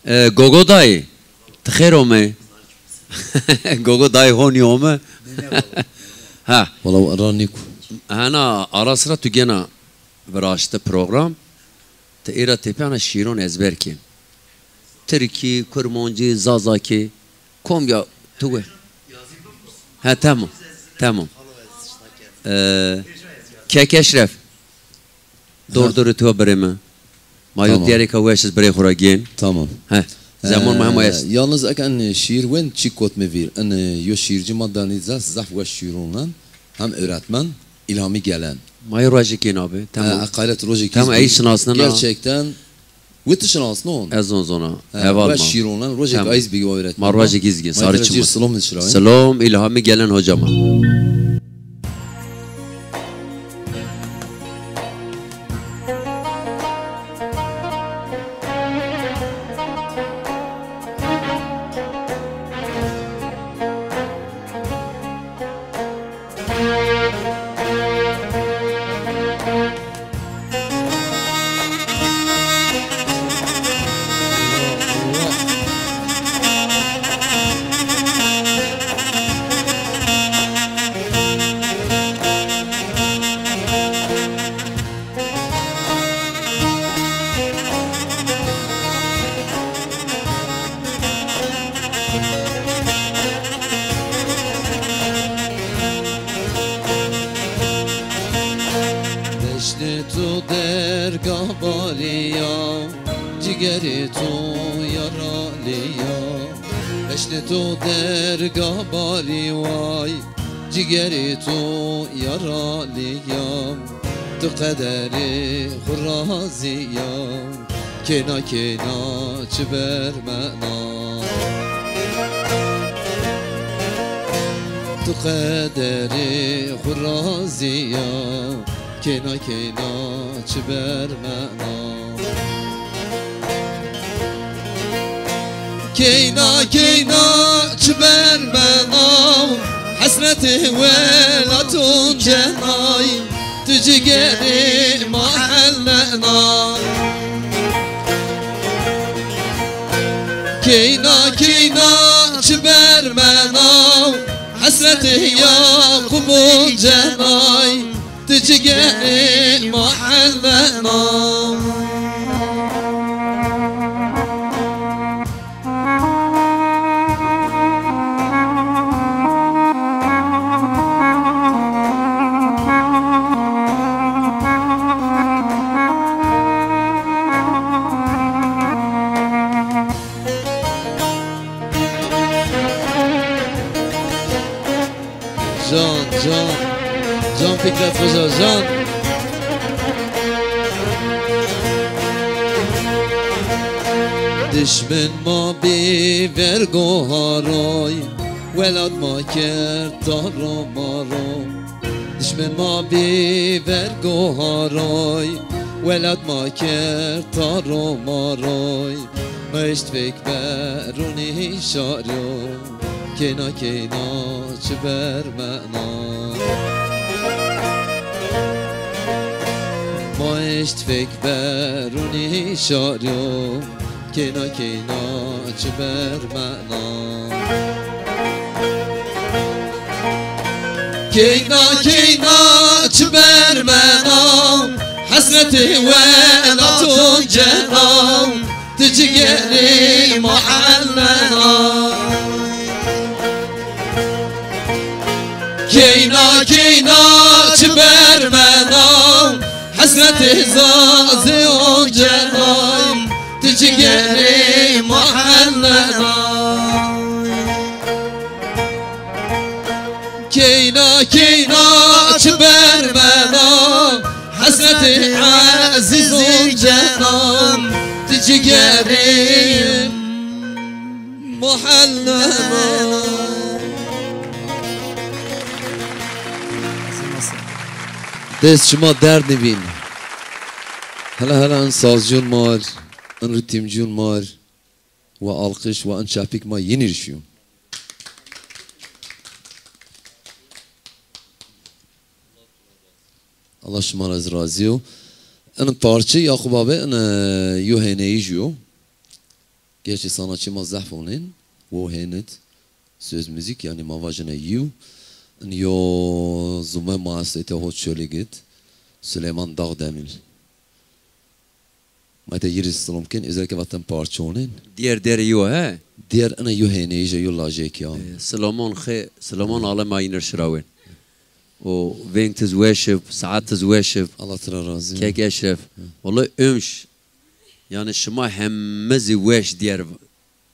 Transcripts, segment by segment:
گوگو دای تخیر اومه گوگو دای هونی اومه ها والله ارانيكو انا اراسرا تو جنا براشته program تیرا تپیان شیرون ازبر کی ترکی کرمانجی زازاکی کم یا توه ها تمام تمام کیک اشرف دور تو بریم ما یاد دیاری که ویش برای خوراگین تمام ها زمان مهم است yalnız en şiir wen çikot mevir en yo şiirci maddanizas zaf ve şiirundan hem öğretmen ilhami gelen ما يروجي كينابي تمام akalet roje تمام اي شناسنا gerçekten ويت شناسنا ازون زونا ve هوال şiirundan roje ayız bir öğretmen ما روجي gizgi sarı çıkma selam nişrain selam ilhami gelen hocama تو درگاه بالیا جگری تو یارالیا بشت تو درگاه بالی وای جگری تو یارالیا تو قدری خرازیا کنا کنا چه برمنا تو قدری خرازیا کنا کنا چه برمنا کینا کینا چه برمنا حسرت ولاتون جنای تو جگری محلنا کینا کینا چه برمنا حسرت یعقوب جنای تجي محلنا جان فکرت بذار جان دشمن ما بی ورگوهارای ولاد ما کرد دارو مارو دشمن ما بی ورگوهارای ولاد ما کرد دارو ماروی مشت فکر برونی شاریو کنا کنا چه برمنا ماشت فکر برونی شاریو کنا کنا چه برمنا کنا کنا چه برمنا حسرت ولاتون جنام تجگری محلنا کینا کینا چه برمنا حسرت زازه اون جنای تجگری محلنا کینا کینا چه برمنا حسرت عزیز اون جنان تجگری محلنا دست شما درد نبین هلا ان سازجون مار ان ریتمجون مار و alkış و ان şapik ma yeni rişiyor. Allah şuma razı. En parça Yakup abi en yuheneyi jiyo. Gerçi sanatçıma zahf onun. O henet. Söz müzik yani mavajına yiyor. Yo zume maasete hot şöyle git. Süleyman Dağdemir. Mete yiriz sılımken özellikle vatan parçonun. Diğer yiyor he. Diğer ana yo heneyice yo lajek ya. Süleyman alem ayınır şıravın. O vengtiz weşif, saatiz weşif, Allah tira razı. kek eşref. Vallahi ömş. Yani şıma hemmezi weş diğer.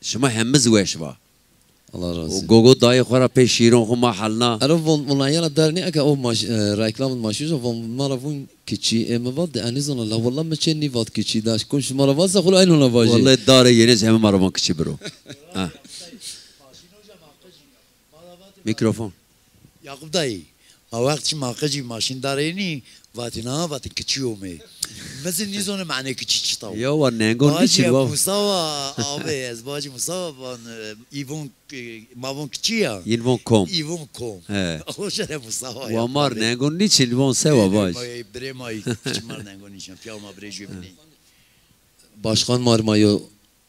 Şıma hemmezi weş var. Allah razı. O gogo dayı khora peş şiron khuma halna. Ero von ayana derni aka o reklamın maşuja von maravun kiçi emevad anizona la wallah meçen nivat kiçi daş kun şu maravaz khul aynı la vaji. Vallahi dare yeniz hem maravan kıçı bro. Ha. Mikrofon. Yakup dayı, ma vakti maqaji maşin dareni vatina vatin kiçiyomi. Mesela nizone mane kiçi çıtav. Ya var nengon Baji niçin var? Mustafa abi ez baji Mustafa van Ivon mavon kiçiya. Yinvon kom. Ivon kom. He. O şere Mustafa. Vamar nengon niçin von seva baş. Bremay kiçmar nengon nişan piyama brejimni. Başkan marmayo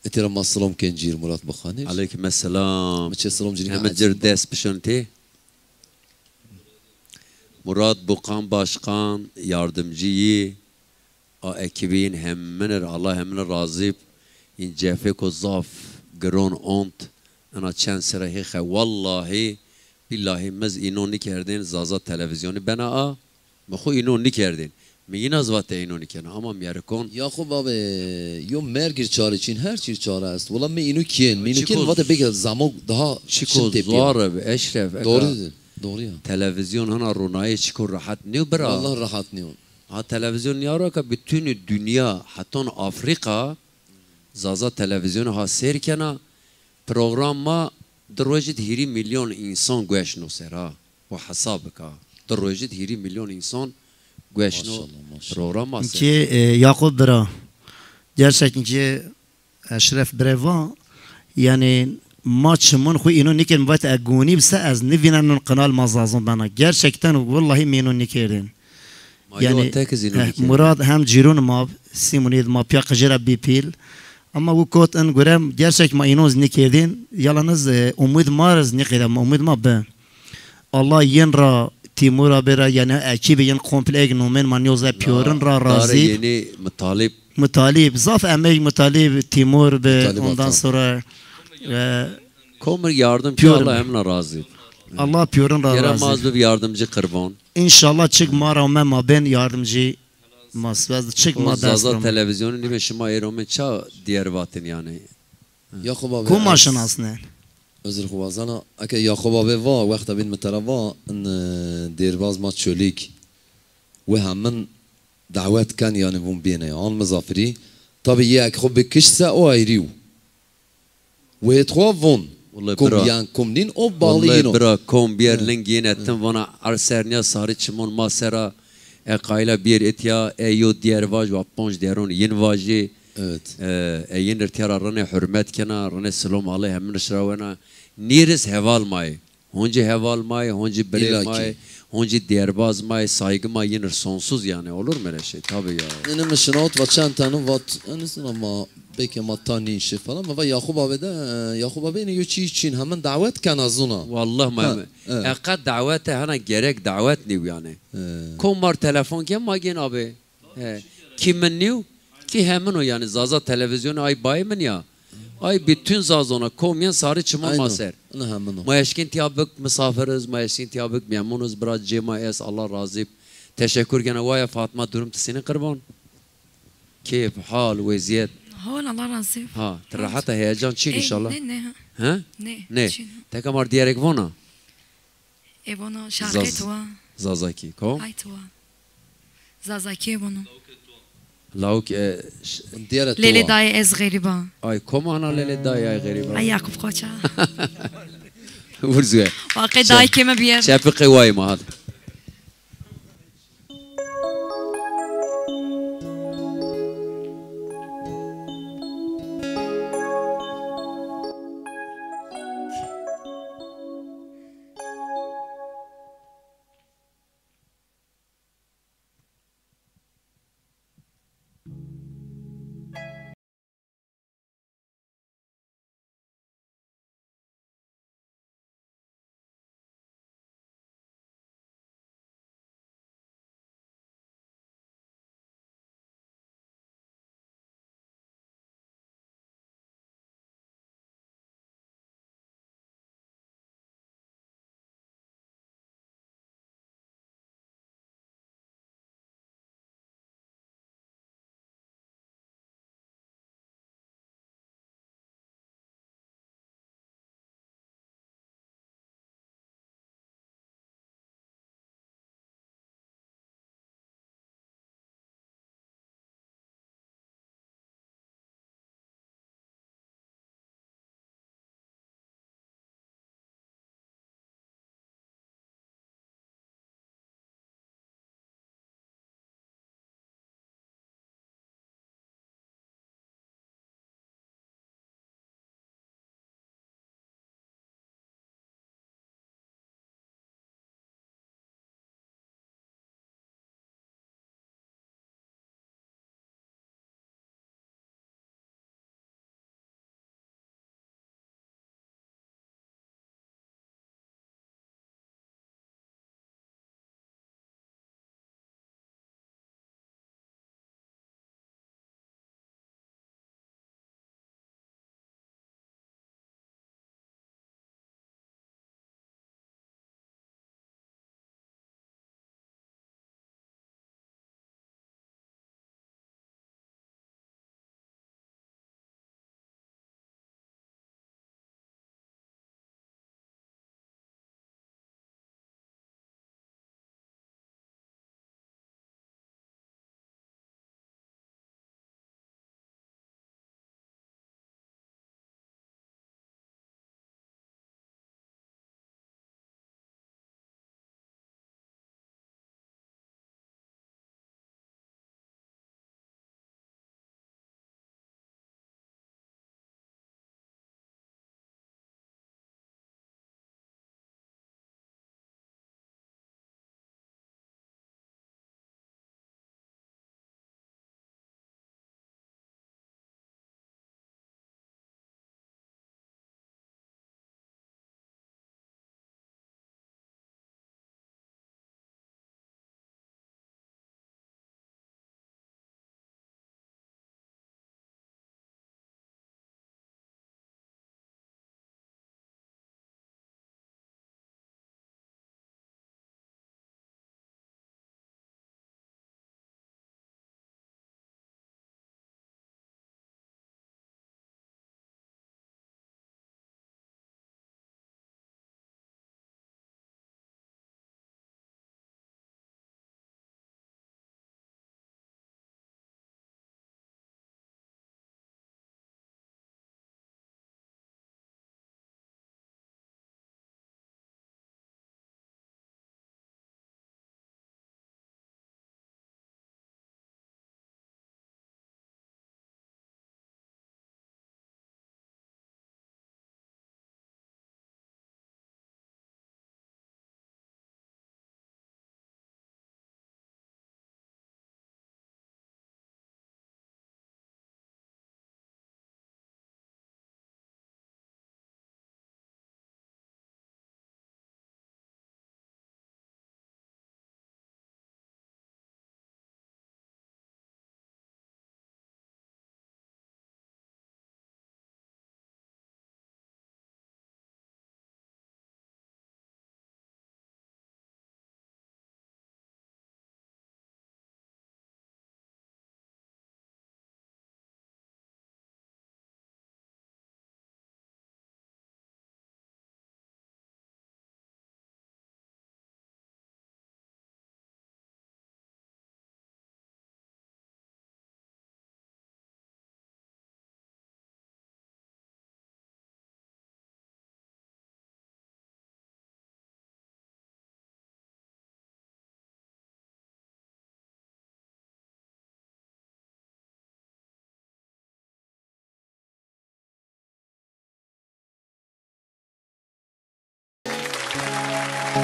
etiram assalam kencir Murat Bakhani. Aleykümselam. Meçe salam cini. Hem cirdes pişonti. Murat Bukan Başkan yardımcıyı a ekibin hemmenir Allah hemmenir razı in cefek o zaf gron ont ana çen serahi vallahi billahi mez inoni kerdin zaza televizyonu bana a mexu inoni kerdin miyina zvat inoni kerdin ama miyerkon Yakup abi yo mergir çare için her çir çare است. Valla me inu kiyen. Me inu Çiko- kiyen vata beka zaman daha çiko şimdi zarab eşref Doğru dedin. Doğru ya. televizyon hana runayı çiko rahat ne bra Allah rahat ne on. Ha televizyon yara ka bütün dünya hatta Afrika zaza televizyon ha serkena programma درجة هيري مليون إنسان قوشنو سرا وحسابك درجة هيري مليون إنسان قوشنو programma ser. Ki Yakup Bira gerçekten ki Eşref Breva yani maçımın khu ino niken vat aguni bse az nivinen kanal mazazon bana gerçekten vallahi memnun nikerin. Yani Murad hem Cirun ma Simonid ma pya qajra bipil ama bu kot en görem gerçek ma inoz nikedin yalanız umid marız nikedem umid ma be Allah yenra Timur'a bera yani ekibi yen komple egnomen manyoza piyorun ra razı yeni mutalip mutalib zaf emek mutalib Timur be Mutalib ondan Altan. sonra Komer yardımcı Piyorum. Allah emna razı. Allah piyorun ra razı Yaramaz bir yardımcı kırban. İnşallah çık mara mema ben yardımcı masvaz çık O ma zaza dastım televizyonu nime şima eromen ça diğer vatin yani. Yakup abi. kumaşın aslında Özür khuvazana aka Yakup abi va vaqta bin metara ان دیرباز ما تشوليك وهمن دعوات كان يعني بون بينا عن مزافري طبي ياك خب كشسا او ايريو ويتخوا فون والله كم برا. يعني كم دين او Vallahi بالينو bırak kom bir lingin ettim bana arsernya sarı çimon masera ekayla bir etya eyo diğer vaj ve ponj diğeron yin vaji evet yin irtiyara rane hürmet kena rane selam aleyh hemin şravena niris heval may honci heval may honci brev İlla ki. may honci diğerbaz may saygı may yinir sonsuz yani olur mu öyle şey tabii ya. انا مش نوت واتشان تانو وات انا سنا ما بك ما تاني شي فلا ما يعقوب ابي ده يعقوب ابي نيو تشي تشين هم دعوات كان اظن Vallahi ma ekad davete hana gerek davet niv yani. Komar telefon kim magin abi. Kimin niv? Ki hemen o yani zaza televizyonu ay bayımın ya. Ay bütün zazona komyen sarı çimon maser. انا هم منو Mayeşkin tiyabık misafiriz, mayeşkin tiyabık memnunuz biraz cema es Allah razı. Teşekkür gene vaya Fatma durum seni kurban. Keyif, hal, vaziyet. هون الله راسي Ha, rahata heyecan çin inşallah. Ne Ha? ne Ne? Tekamar diyerek vona. e bunu şarkı tuva Zazaki. Kom. ay tuva zazaki bunu Lauk ديرت Lele dayı ez gariba ay kom ana lele dayı ay gariba. ay Yakup Koça Vurzuya. Vakı dayı kime bir yer Şefi kıvayım hadi.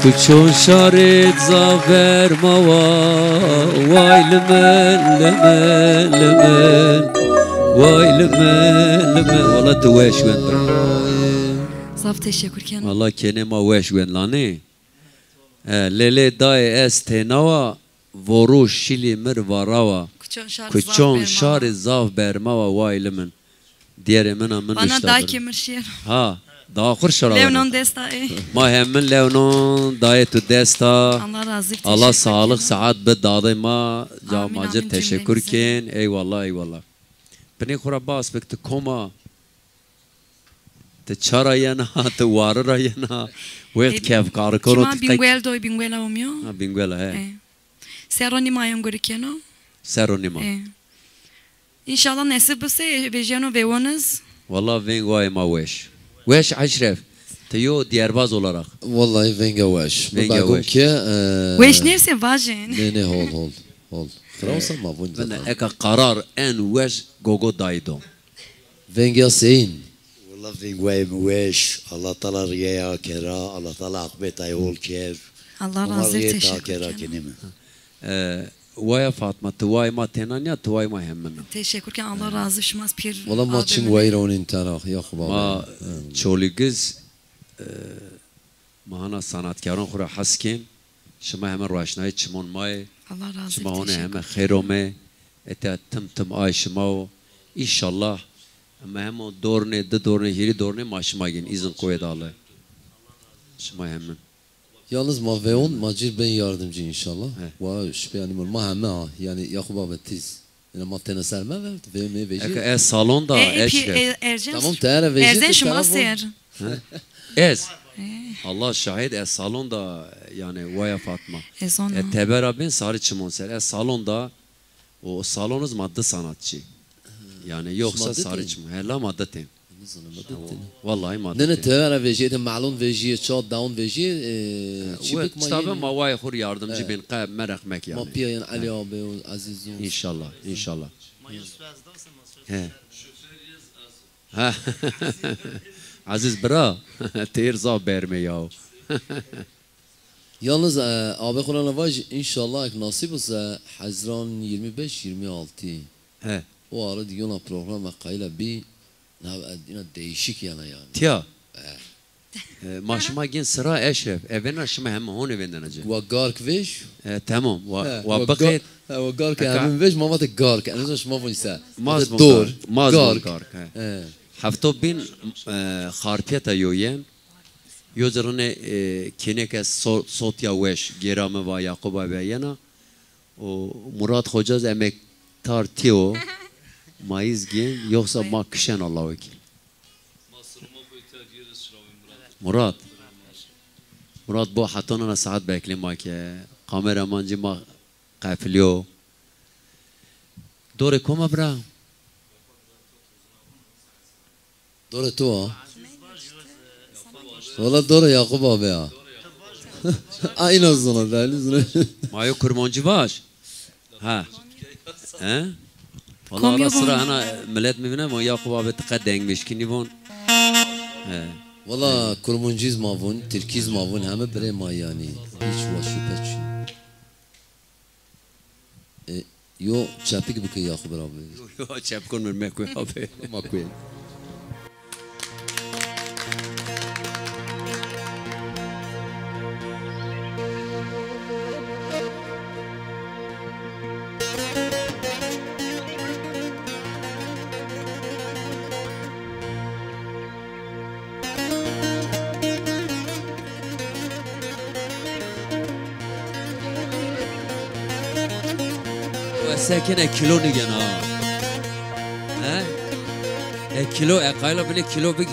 Kuçon şarit zafer mava Vay lümen lümen lümen Vay lümen lümen Valla tu weş wen bra Zaf teşekkür ken. Valla kene ma weş wen lani Lele daye es tenava Voru şili mir varava Kuçon şarit zaf bermava Vay lümen Diğer emina min Bana işte da kemir şiir. Ha daha kur şarabı Levnon desta ما همن لونون دایت و دستا Allah razı olsun. Allah sağlık saat be dadı ma Amin, camacı amin teşekkür cümlemize. ken eyvallah eyvallah beni kura bas bekte koma te çara yana te varara yana wet kef kar kono Kima binguel doy binguela omyo. ha binguela he Seroni mayon görükeno. seronima İnşallah nasip olsa vejano vevonuz. vallahi ven vay ma weş aşref teyo diğerbaz olarak والله فينجا واش فينجا بقول واش. كي Veş nerse vajin. نه هول خلاص ما بون ben eka karar en weş gogo daydo فينجا سين والله في قواي مويش الله طلع ريايا كرا الله طلع عقبتها يقول كيف Allah وما razı olsun. ريتها Teşekkür كرا ederim. كنمة Vaya Fatma tuvay ma tenanya tuvay ma hemmen Teşekkür ederim. Allah razı olsun. Pir. والله ما تشم ويرون انت راح يا ma خباب çoligiz mahana sanatkarın khura haskin şima hemen roşnayı çimon may Allah razı şima olsun. onu Teşekkür hemen khairome ete tım ay şima inşallah ama hem o dorne de dorne hiri dorne maşıma gin izin koydalı şima hemen Yalnız ma veon macir ben yardımcı inşallah. Evet. Ve şüphe yani ma hema yani Yakup abi tiz. Yani ma tenesel me ve me veji. eka salonda eşref Ercan. Tamam teyare veji. Erzen şuma ser. ez Allah şahit salonda yani vaya Fatma Ezon. Tebera bin sarı çimonser salonda o salonuz madde sanatçı yani yoksa madde sarı değil. çimon hella madde tem vallahi madde Ne teyare veji de malum veji çat down veji çipik ma tabi yani. ma vay khur yardımcı bin qab merakmek Ma yani piya yani Ali abi ve Aziz Yunus. inşallah inşallah he ha Aziz bra teyir za berme yav Yalnız abi Kur'an'a vaj inşallah nasip olsa Haziran 25-26. he O ara diyorlar program ve kayla bir yine değişik yana yani. tiya maşıma gin sıra eşref evena şıma hem hon evenden acı Ve gark veş. tamam ve bakit Ve gark hemen veş mama da gark. Yani ne şuma bunisa. maz Dor. maz Gark. gark hafto bin kharpiyata yoyen yozerone kineke sotya weş gerame va yakuba ve yana o Murat Hocaz emektar tiyo Mayıs gen yoksa makşen Allah'a vekil. Murat bu hatonuna saat bekleme ki kameramancı ma kafiliyor. Dore koma bra. Dora tu ha. Valla Dora Yakup abi ya. Aynı olsun da. Mayo kurmancı baş. Ha. He? Valla Komyo ara sıra bon. ana millet mi bine ama Yakup abi tıka dengmiş ki nivon. He. Valla kurmunciz mavun, Türkiz mavun hem bre ma yani. Hiç var şüphe için. Yo çapik bu ki Yakup abi. Yo çep kon mir mekwe abi. Makwe. Sekene kilo nigen ha. Kilo kayla bile kilo big.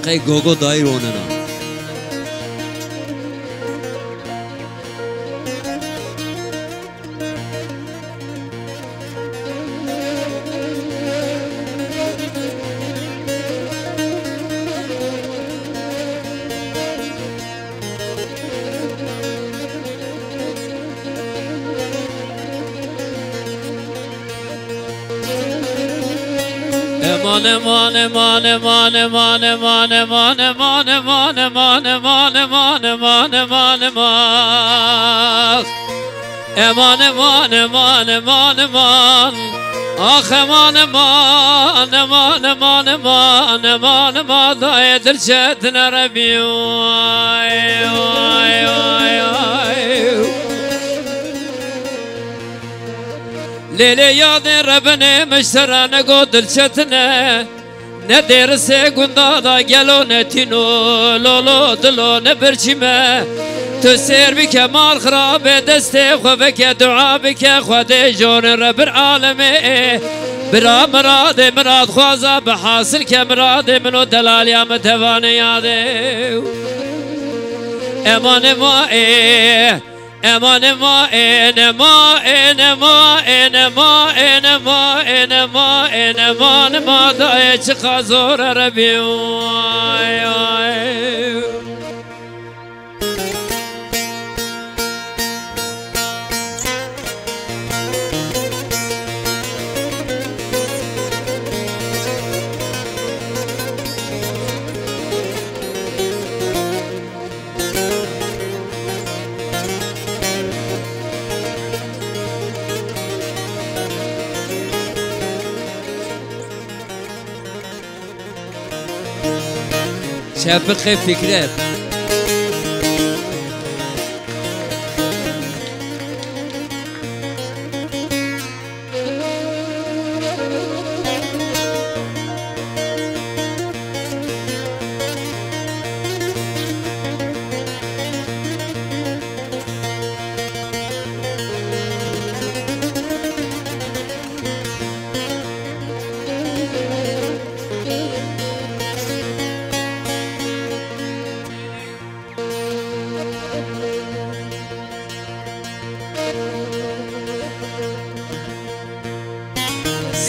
Kay gogo dair onena. Eman eman eman eman eman eman eman eman eman eman eman eman eman eman eman Eman eman eman eman eman Ah eman eman eman eman eman eman eman da edir çetine Rabbi Vay vay vay vay Lele yadı Rabbine meşterane godil çetine Ne derse gunda da gelo netino Lolo dilo ne birçime Tu ser bi kemal khrabe deste xwe veke dua bike xwe de jon Rabbil aleme Bira mirad mirad xwaza bi hasil ke mirad min o delaliya me tevane yade Eman ema Eman ema enema enema enema enema enema enema enema da çıka zor Rabbi Vay vay شافق فكرات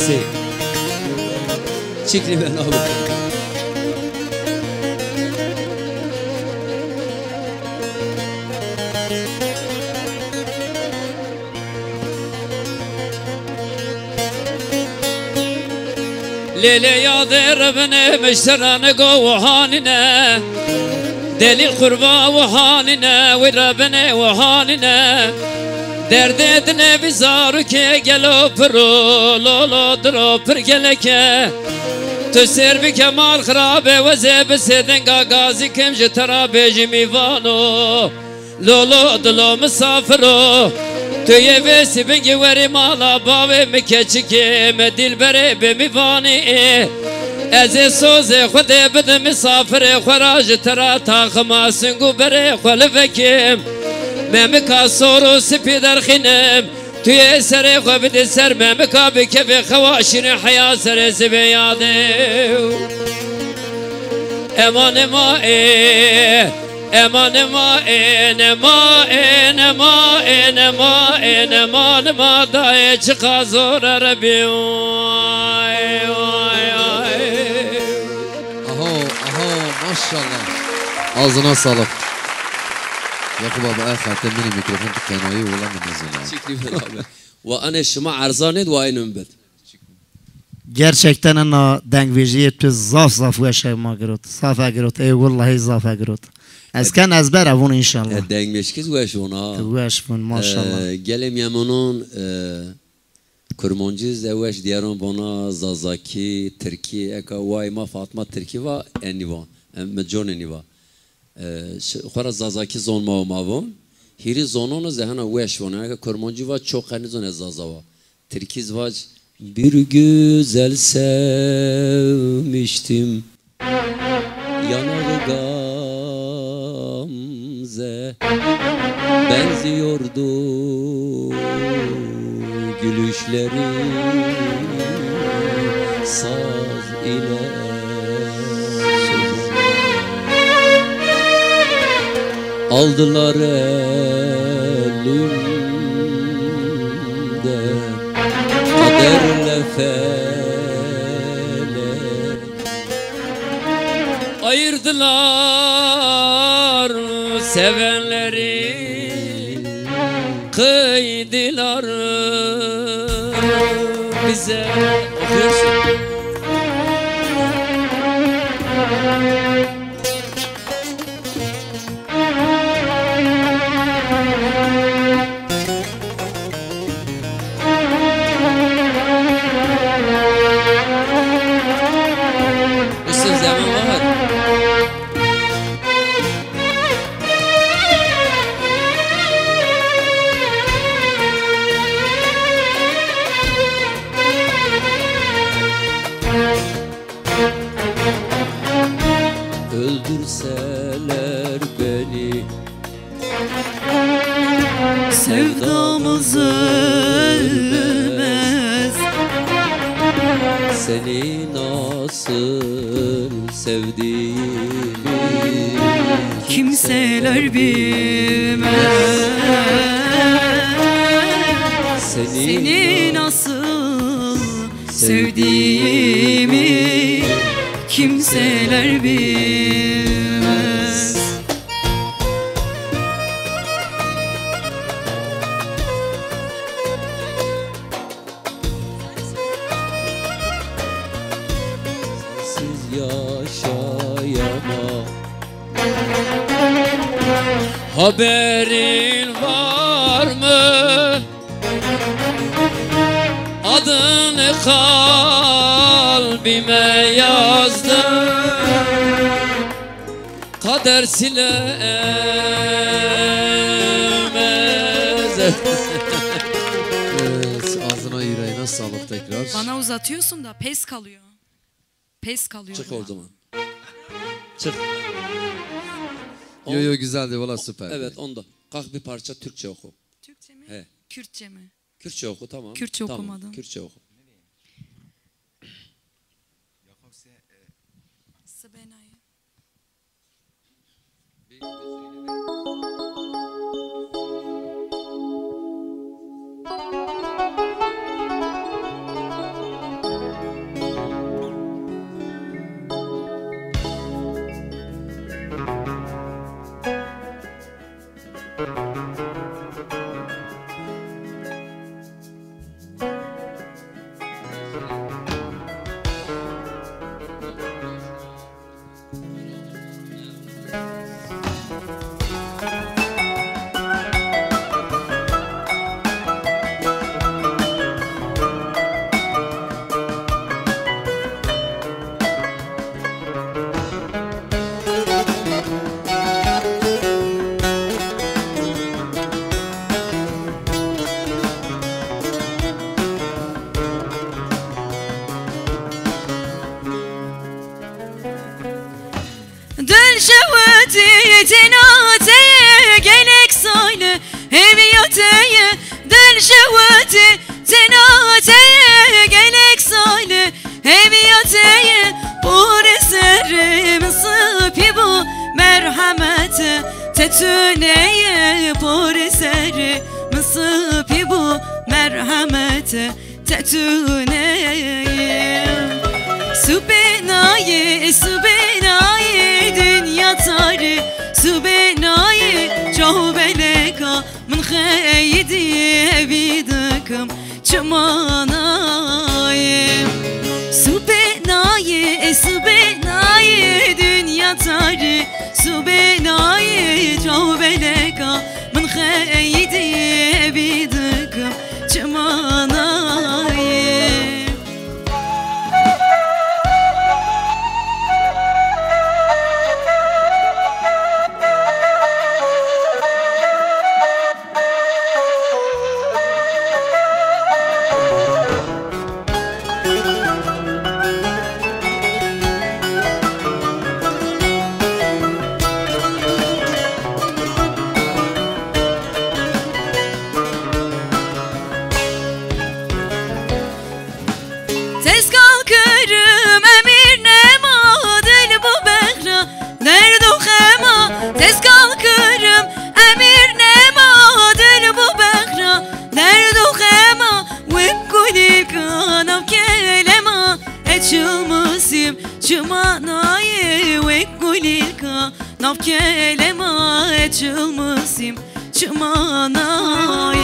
سي شكلي ben abi Lele yadı Rabbine meşterane go haline Delil kurba ve haline ve Rabbine ve haline Derd edine bizaru ke gelo pro lolo dro per geleke Tu ser bi kemal khrabe ve zeb seden gazi kem je tarabe jimivano lolo dlo misafiro Tu ye vesi bengi veri mala bave me keçike me dilbere be mivani Ez soze khode bed misafire kharaj tara ta khmasingu bere khalvekim Memeka soru spider khinem Tüye sere khobid ser memeka bi kefe khawashine haya sere zibeyade Eman ema Eman ema enema enema enema enema enema da çıka zor Rabbi Vay vay vay Aha maşallah. Ağzına sağlık. Yakup abi خاتم من الميكروفون القنوي ولا من الزمان. شكلي ben abi وأنا شما عرزانيد وأنا بد Gerçekten ana dengvejiye tu zaf ve şey magrot. Saf agrot. Ey vallahi zaf agrot. Esken ezber avun inşallah. دنگمشکیز وش اونا Veş bun maşallah. گلم یمنون کرمانجیز دوش دیارون بنا زازاکی ترکی اکا وای ما فاطمه ترکی و انیوان مجون انیوان خورا زازاکی زون ما و ماون هیری زونون زهنا وش ونه اکا کرمانجی و چوقنی زون زازاوا ترکیز واج bir güzel sevmiştim yanarı gamze benziyordu gülüşleri saz ile aldılar elimden kaderle felek ayırdılar sevenleri kıydılar bize okuyorsun görseler beni Sevdamız ölmez. Seni nasıl sevdiğimi Kimseler bilmez. Seni nasıl sevdiğimi kimseler bilmez. Siz yaşayamam. Haberin var mı? Adını kalbime yazdım. Kader silemez. Evet, ağzına yüreğine sağlık tekrar. Bana uzatıyorsun da pes kalıyor. Pes kalıyor. Çık bana. o zaman. Çık. Yo yo güzeldi valla süper. Evet onda. Kalk bir parça Türkçe oku. Türkçe mi? He. Kürtçe mi? Kürtçe oku tamam. Kürtçe Tamam, okumadım. Kürtçe oku. Sıbenayı. Dön şevati tenateye gelek söyle heviyateye. Dön şevati tenateye gelek söyle heviyateye. Buri serim sıpi bu merhamete tetüneye. Buri serim sıpi bu merhamete tetüneye. Sübenayi, sübenayi dünya tarih. Sübenayi cahbeleka min khaydi bidakum çamanayi. Sübenayi, sübenayi dünya tarih. Sübenayi cahbeleka min khaydi bidakum çamanayi. Tez kalkarım emir nema dil bu behra nerede khema. Tez kalkarım emir nema dil bu behra nerede khema. Ve kulli kanam kelema etşumusim çumanayi. Ve kulli kanam kelema etşumusim çumanayi.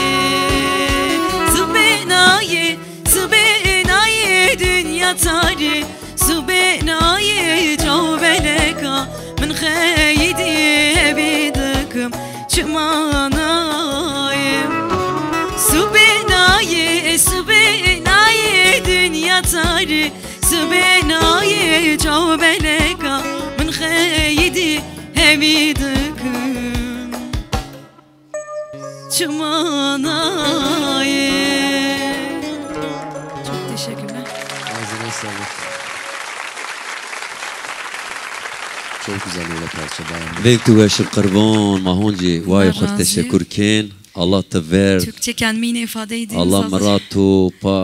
Zıbenayi Sübenayi dünya tarih. Sübenayi cavbeleka min khaydi bidakum çumanayi. Sübenayi, sübenayi dünya tarih. Sübenayi cavbeleka min khaydi bidakum çumanayi. Teşekkürler. Ağzına sağlık. Çok güzel öyle parça beğendim. Ve tu veşir kurban mahonci vay Allah khur razı. teşekkür kin. Allah te ver. Türkçe kendimi yine ifade edeyim. Allah sadece. مراتو با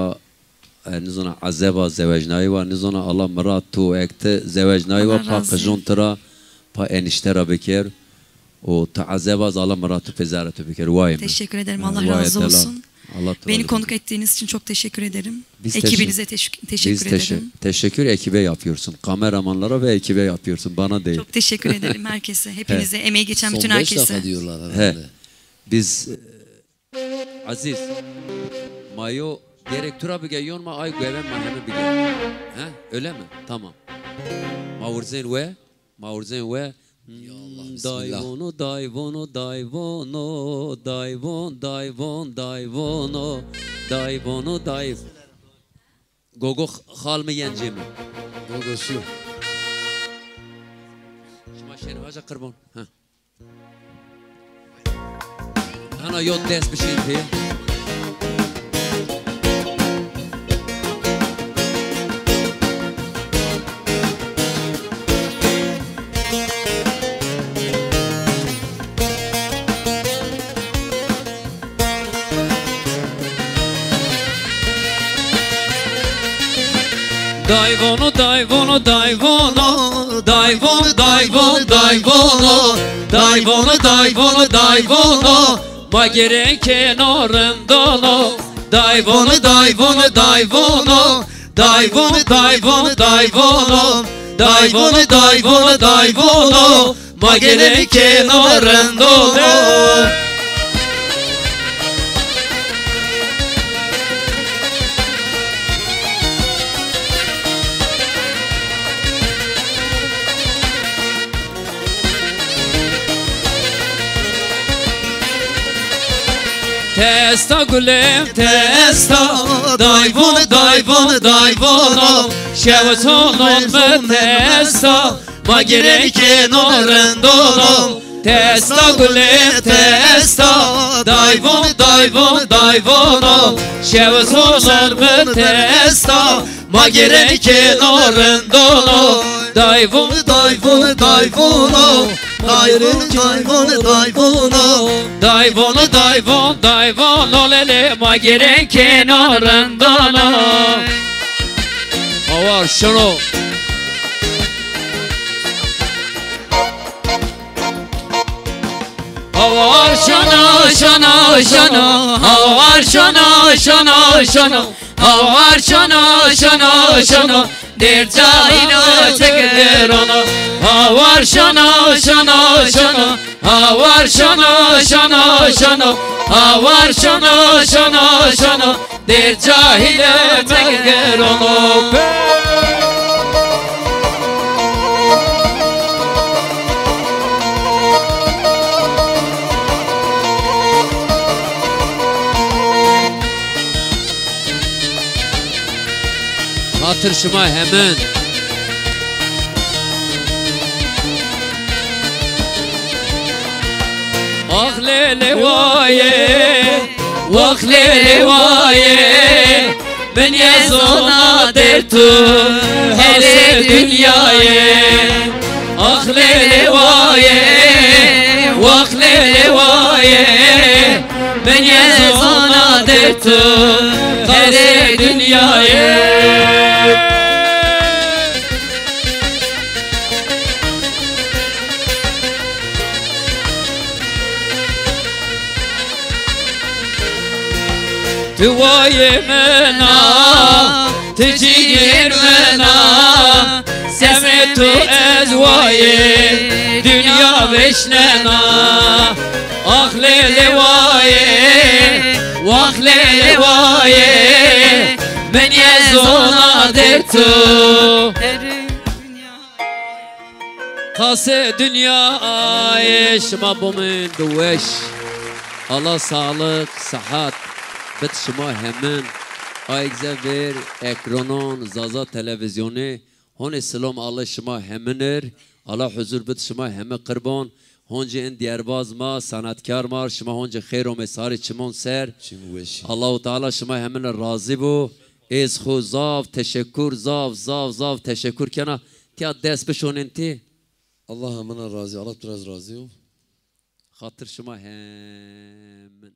نزونا عذابا زواج نایوا نزونا الله مراتو اکت زواج نایوا Allah با razı. قجون ترا با eniştera بکر و تعذابا الله مراتو پزارتو بکر وای Teşekkür ederim. Allah Vay razı Allah. olsun. Allah Beni konuk ettiğiniz için çok teşekkür ederim. Biz Ekibinize Biz teşekkür ederim. teşekkür ekibe yapıyorsun. Kameramanlara ve ekibe yapıyorsun. Bana değil. Çok teşekkür ederim herkese. Hepinize, emeği geçen Son bütün 5 herkese. dakika diyorlar He. herhalde. Biz Aziz Mayo direktöre bir geliyor mu? Ay güven mahkeme bir He? Öyle mi? Tamam. Mavurzen ve Mavurzen ve Dayvono, dayvono, dayvono, dayvon, dayvon, dayvono, dayvono, dayv. Gogo hal mı yence mi? Gogo şu. Şuma şerif haca kırbon. Ana yod ders bir şey yapayım. Dayvono, dayvono, dayvono, dayvono, dayvono, dayvono, dayvono, dayvono, dayvono, Mageren kenarında Dayvono, dayvono, dayvono, dayvono, dayvono, dayvono, dayvono, dayvono, dayvono, Mageren kenarında Testa gülüm testa Dayvono, dayvono, dayvono Şevtonun mu testa Mageren kenarında Testa gülüm testa Dayvono, dayvono, dayvono Şevtonun mu testa Mageren kenarında Dayvono, dayvono, dayvono Dayvono, dayvono, dayvono Dayvono, dayvono, dayvono Lele Mageren kenarından Avar şunu Avar şunu, şunu, şunu Avar şunu, şunu, şunu Avar şunu, şunu, şunu Der cahil ötekidir onu Avar şunu, şunu, şunu Avar şunu, şunu, şunu Avar şunu, şunu, şunu Der cahil ötekidir onu Hatır şuma hemen Ah lele vaye Vah lele vaye Ben yazona dertu Hele dünyayı Ah lele vaye Vah lele vaye Ben yazona dertu Hele dünyayı Tuvayı mena Tecigir mena Semetu ezvayı Dünya beşnena Ah lele vaye Vah lele vaye Ben yazona dertu Kase dünya ayş Mabumin duveş Allah sağlık, sıhhat Bit şuma hemen Ayakza ver ekranın zaza televizyonu Hone selam Allah şuma hemenir Allah huzur bit şuma hemen kurban Honca en diyerbaz ma sanatkar mar şuma honca khair o mesari çimon ser Allahu Teala şuma hemen razı bu Ez khu zav teşekkür zav teşekkür kana Tiya dest bişonin ti Allah hemen razı, Allah biraz razı. خاطر شما همن